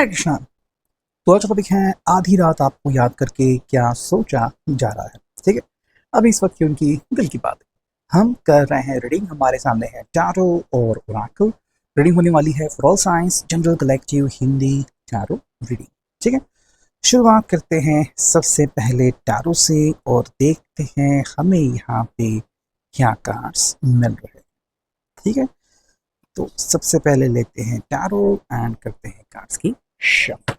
हरे कृष्णा। तो आज टॉपिक है आधी रात आपको याद करके क्या सोचा जा रहा है। ठीक है, अभी इस वक्त की उनकी दिल की बात है। हम कर रहे हैं रीडिंग। हमारे सामने है टैरो और ओरेकल। रीडिंग होने वाली है for all science general collective Hindi tarot reading. ठीक है, शुरुआत करते हैं सबसे पहले टैरो से और देखते हैं हमें यहाँ पे क्या कार्ड्स मिल रहे हैं। ठीक है, तो सबसे पहले लेते हैं टैरो एंड करते हैं कार्ड्स की शफल।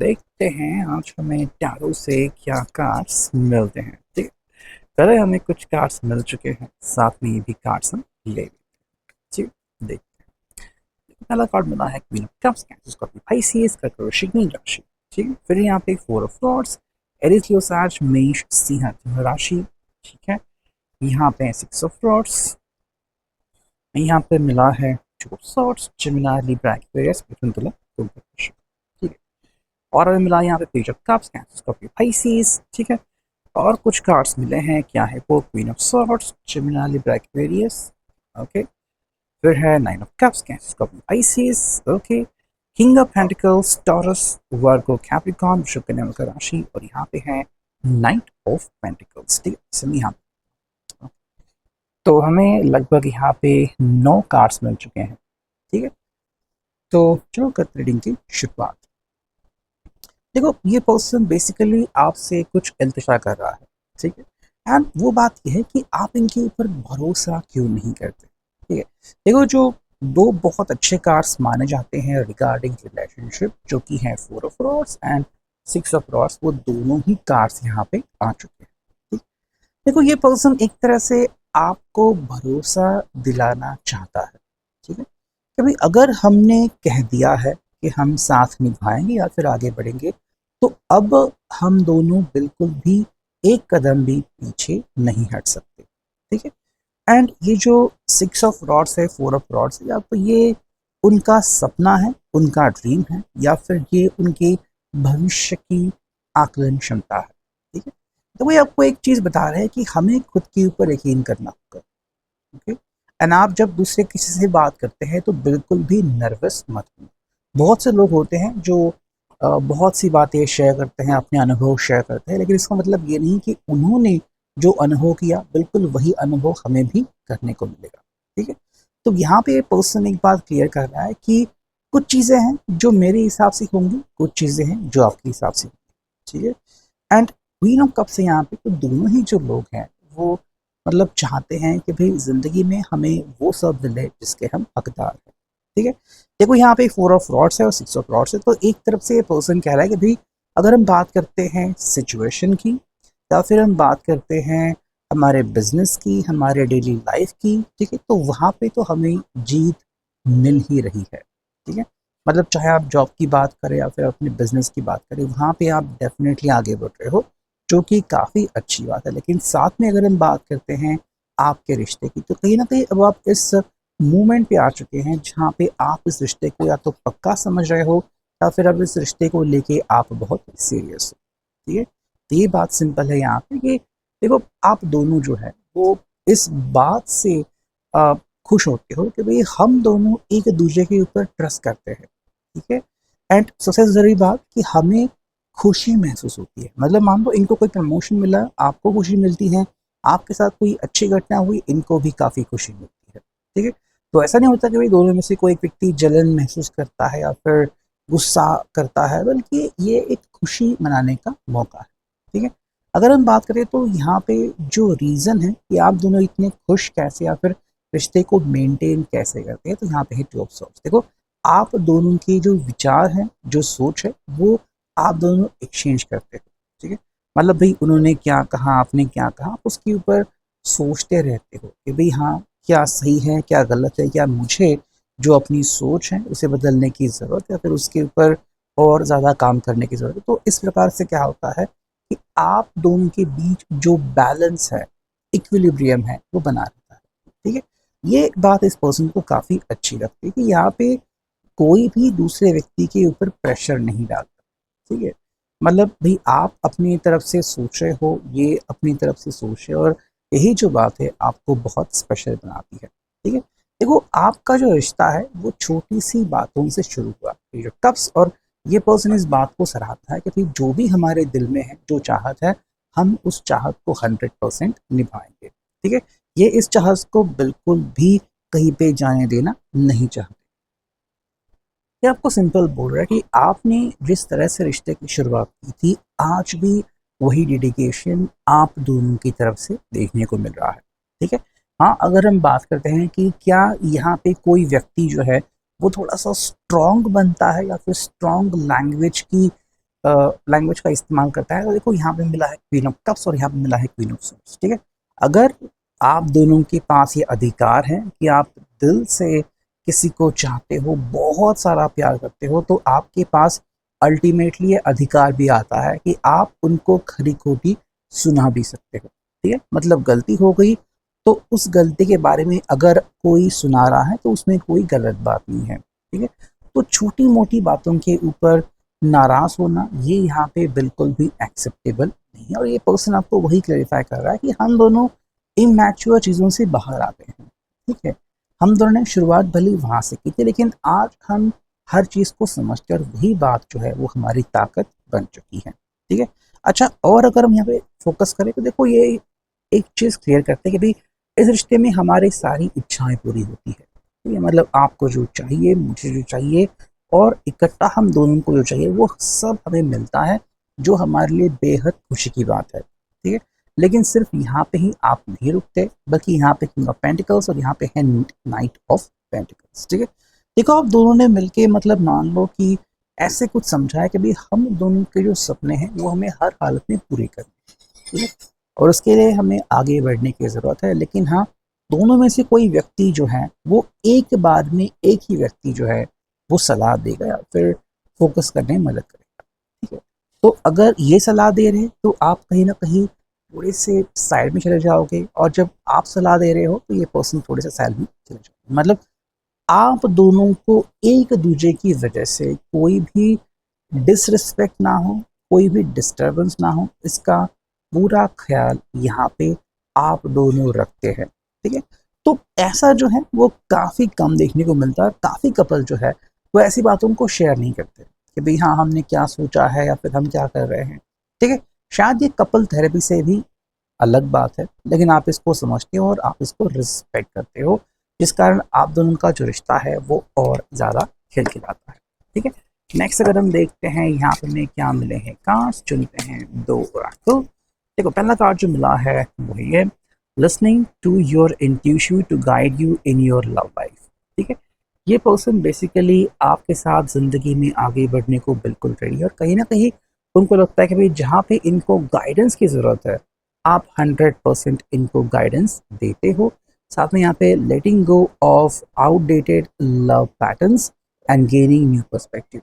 देखते हैं आज हमें टैरो से क्या कार्ड्स मिलते हैं। ठीक है, पहले हमें कुछ कार्ड्स मिल चुके हैं, साथ में ये भी कार्ड्स हम ले लेते हैं। ठीक, देखते हैं। पहला कार्ड मिला है क्वीन ऑफ कप्स, जिसको अपनी पाइसिस का करो शिग्निल राशि। ठीक है, फिर यहाँ पे four of swords, Aries Leo Sag मेष सिंह राशि। ठीक है, यहाँ पे सिक्स ऑफ स्वॉर्ड्स, यहाँ पे मिला है two of swords, Gemini Libra Aquarius मिथुन तुला कुंभ राशि। ठीक है, और हमें मिला यहाँ पे page of cups, Scorpio Pisces. ठीक है, और कुछ कार्ड्स मिले हैं, क्या है वो, queen of swords, Gemini Libra Aquarius. Okay, फिर है nine of cups, Scorpio Pisces. Okay, king of pentacles, taurus, Virgo, Capricorn, वृषभ कन्या मकर राशि, और यहाँ पे है नाइट ऑफ पेंटिकल्स। ठीक है, यहाँ तो हमें लगभग यहाँ पे 9 कार्ड्स मिल चुके हैं। ठीक है, तो चलो करते रीडिंग की शुरुआत। देखो, ये पर्सन बेसिकली आपसे कुछ इंतजार कर रहा है। ठीक है, एंड वो बात यह है कि आप इनके ऊपर भरोसा क्यों नहीं करते। ठीक है, देखो, जो दो बहुत अच्छे कार्ड्स माने जाते हैं रिगार्डिंग रिलेशनशिप, जो कि हैं four of rods and six of rods, वो दोनों ही कार्ड्स यहाँ पे आ चुके हैं। ठीक, देखो, ये पर्सन एक तरह से आपको भरोसा दिलाना चाहता है। ठीक है, कि भाई अगर हमने कह दिया है कि हम साथ निभाएंगे या फिर आगे बढ़ेंगे, तो अब हम दोनों बिल्कुल भी एक कदम भी पीछे नहीं हट सकते। ठीक है, एंड ये जो सिक्स ऑफ रॉड्स है, फोर ऑफ रॉड्स है, या तो ये उनका सपना है, उनका ड्रीम है, या फिर ये उनके भविष्य की आकलन क्षमता है। ठीक है, तो वो आपको एक चीज बता रहे हैं कि हमें खुद के ऊपर यकीन करना होगा। ओके, एंड आप जब दूसरे किसी से बात करते हैं तो बिल्कुल भी नर्वस मत हो। बहुत से लोग होते हैं जो बहुत सी बातें शेयर करते हैं, अपने अनुभव शेयर करते हैं, लेकिन इसका मतलब ये नहीं कि उन्होंने जो अनुभव किया बिल्कुल वही अनुभव हमें भी करने को मिलेगा। ठीक है, तो यहाँ पे पर्सन एक बात क्लियर कर रहा है कि कुछ चीज़ें हैं जो मेरे हिसाब से होंगी, कुछ चीज़ें हैं जो आपके हिसाब से होंगी। ठीक है, एंड क्वीन ऑफ कप्स से यहाँ पे तो दोनों ही जो लोग हैं वो मतलब चाहते हैं कि भाई जिंदगी में हमें वो सब मिले जिसके हम हकदार हैं। ठीक है, देखो, यहाँ पे फोर ऑफ रॉड्स है और सिक्स ऑफ रॉड्स है, तो एक तरफ से ये पर्सन कह रहा है कि भाई अगर हम बात करते हैं सिचुएशन की, या फिर हम बात करते हैं हमारे बिजनेस की, हमारे डेली लाइफ की, ठीक है, तो वहाँ पे तो हमें जीत मिल ही रही है। ठीक है, मतलब चाहे आप जॉब की बात करें या फिर अपने बिजनेस की बात करें, वहाँ पे आप डेफिनेटली आगे बढ़ रहे हो, जो कि काफ़ी अच्छी बात है। लेकिन साथ में अगर हम बात करते हैं आपके रिश्ते की, तो कहीं ना कहीं अब आप इस मूवमेंट पे आ चुके हैं जहाँ पे आप इस रिश्ते को या तो पक्का समझ रहे हो, या फिर अब इस रिश्ते को लेके आप बहुत सीरियस हो। ठीक है, तो ये बात सिंपल है यहाँ पे कि देखो, आप दोनों जो है वो इस बात से आ, खुश होते हो कि भाई हम दोनों एक दूसरे के ऊपर ट्रस्ट करते हैं। ठीक है, एंड सबसे ज़रूरी बात कि हमें खुशी महसूस होती है। मतलब मान लो इनको कोई प्रमोशन मिला, आपको खुशी मिलती है, आपके साथ कोई अच्छी घटना हुई, इनको भी काफ़ी खुशी मिलती है। ठीक है, तो ऐसा नहीं होता कि भाई दोनों में से कोई एक व्यक्ति जलन महसूस करता है या फिर गुस्सा करता है, बल्कि ये एक खुशी मनाने का मौका है। ठीक है, अगर हम बात करें तो यहाँ पे जो रीज़न है कि आप दोनों इतने खुश कैसे या फिर रिश्ते को मेंटेन कैसे करते हैं, तो यहाँ पे है टू ऑफ सॉर्ड्स। देखो, आप दोनों के जो विचार हैं, जो सोच है, वो आप दोनों एक्सचेंज करते हो। ठीक है, मतलब भाई उन्होंने क्या कहा, आपने क्या कहा, आप उसके ऊपर सोचते रहते हो कि भाई हाँ, क्या सही है, क्या गलत है, क्या मुझे जो अपनी सोच है उसे बदलने की ज़रूरत है, या फिर उसके ऊपर और ज़्यादा काम करने की ज़रूरत है। तो इस प्रकार से क्या होता है कि आप दोनों के बीच जो बैलेंस है, इक्विलिब्रियम है, वो बना रहता है। ठीक है, ये बात इस पर्सन को काफ़ी अच्छी लगती है कि यहाँ पे कोई भी दूसरे व्यक्ति के ऊपर प्रेशर नहीं डालता। ठीक है, मतलब भाई आप अपनी तरफ से सोच रहे हो, ये अपनी तरफ से सोच रहे हो, और यही जो बात है आपको बहुत स्पेशल बनाती है। ठीक है, देखो आपका जो रिश्ता है वो छोटी सी बातों से शुरू हुआ, ये जो कप्स, और ये पर्सन इस बात को सराहता है कि भाई जो भी हमारे दिल में है, जो चाहत है, हम उस चाहत को 100% निभाएंगे। ठीक है, ये इस चाहत को बिल्कुल भी कहीं पे जाने देना नहीं चाहते। ये आपको सिंपल बोल रहा है कि आपने जिस तरह से रिश्ते की शुरुआत की थी, आज भी वही डेडिकेशन आप दोनों की तरफ से देखने को मिल रहा है। ठीक है, हाँ, अगर हम बात करते हैं कि क्या यहाँ पे कोई व्यक्ति जो है वो थोड़ा सा स्ट्रॉन्ग बनता है या फिर स्ट्रॉन्ग लैंग्वेज का इस्तेमाल करता है, तो देखो यहाँ पे मिला है क्वीन ऑफ कप्स और यहाँ पे मिला है क्वीन ऑफ सोर्ड्स। ठीक है, अगर आप दोनों के पास ये अधिकार है कि आप दिल से किसी को चाहते हो, बहुत सारा प्यार करते हो, तो आपके पास अल्टीमेटली ये अधिकार भी आता है कि आप उनको खरी खोटी सुना भी सकते हो। ठीक है, मतलब गलती हो गई तो उस गलती के बारे में अगर कोई सुना रहा है तो उसमें कोई गलत बात नहीं है। ठीक है, तो छोटी मोटी बातों के ऊपर नाराज होना ये यहाँ पे बिल्कुल भी एक्सेप्टेबल नहीं है, और ये पर्सन आपको वही क्लेरिफाई कर रहा है कि हम दोनों इमैच्योर चीज़ों से बाहर आ गए हैं। ठीक है, हम दोनों ने शुरुआत भली वहाँ से की थी, लेकिन आज हम हर चीज़ को समझते हैं और वही बात जो है वो हमारी ताकत बन चुकी है। ठीक है, अच्छा, और अगर हम यहाँ पे फोकस करें तो देखो ये एक चीज़ क्लियर करते हैं कि भाई इस रिश्ते में हमारी सारी इच्छाएं पूरी होती है। ठीक है, मतलब आपको जो चाहिए, मुझे जो चाहिए, और इकट्ठा हम दोनों को जो चाहिए वो सब हमें मिलता है, जो हमारे लिए बेहद खुशी की बात है। ठीक है, लेकिन सिर्फ यहाँ पे ही आप नहीं रुकते, बल्कि यहाँ पे किंग ऑफ पेंटिकल्स और यहाँ पे है नाइट ऑफ पेंटिकल्स। ठीक है, देखो आप दोनों ने मिलके, मतलब मान लो कि ऐसे कुछ समझा है कि भाई हम दोनों के जो सपने हैं वो हमें हर हालत में पूरे करने हैं। ठीक है, और उसके लिए हमें आगे बढ़ने की ज़रूरत है, लेकिन हाँ, दोनों में से कोई व्यक्ति जो है वो एक बार में एक ही व्यक्ति जो है वो सलाह देगा या फिर फोकस करने में मदद करेगा। ठीक है, तो अगर ये सलाह दे रहे हैं तो आप कहीं ना कहीं थोड़े से साइड में चले जाओगे, और जब आप सलाह दे रहे हो तो ये पर्सन थोड़े से साइड में चले जाओगे। मतलब आप दोनों को एक दूसरे की वजह से कोई भी डिसरिस्पेक्ट ना हो, कोई भी डिस्टरबेंस ना हो, इसका पूरा ख्याल यहाँ पे आप दोनों रखते हैं। ठीक है, तो ऐसा जो है वो काफ़ी कम देखने को मिलता है। काफ़ी कपल जो है वो ऐसी बातों को शेयर नहीं करते कि भाई हाँ हमने क्या सोचा है या फिर हम क्या कर रहे हैं। ठीक है, शायद ये कपल थेरेपी से भी अलग बात है, लेकिन आप इसको समझते हो और आप इसको रिस्पेक्ट करते हो, जिस कारण आप दोनों का जो रिश्ता है वो और ज़्यादा खिलखिलाता है। ठीक है, नेक्स्ट अगर हम देखते हैं यहाँ पे हमें क्या मिले हैं कार्ड्स, चुनते हैं दो oracle। देखो पहला कार्ड जो मिला है वही है listening to your intuition to guide you in your love life. ठीक है, ये पर्सन बेसिकली आपके साथ ज़िंदगी में आगे बढ़ने को बिल्कुल रेडी है, और कहीं ना कहीं उनको लगता है कि भाई जहाँ पे इनको गाइडेंस की ज़रूरत है आप 100% इनको गाइडेंस देते हो। साथ में यहाँ पे letting go of outdated love patterns and gaining new perspective.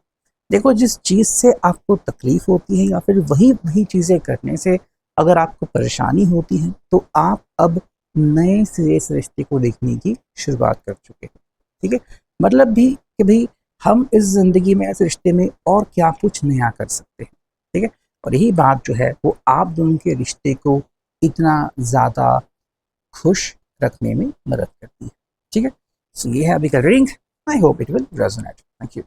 देखो जिस चीज़ से आपको तकलीफ होती है या फिर वही वही चीज़ें करने से अगर आपको परेशानी होती है, तो आप अब नए सिरे से रिश्ते को देखने की शुरुआत कर चुके हैं। ठीक है, मतलब भी कि भाई हम इस ज़िंदगी में, इस रिश्ते में और क्या कुछ नया कर सकते हैं। ठीक है, और यही बात जो है वो आप दोनों के रिश्ते को इतना ज़्यादा खुश रखने में मदद करती है। ठीक है, सो ये है अभी का reading. I hope it will resonate. Thank you.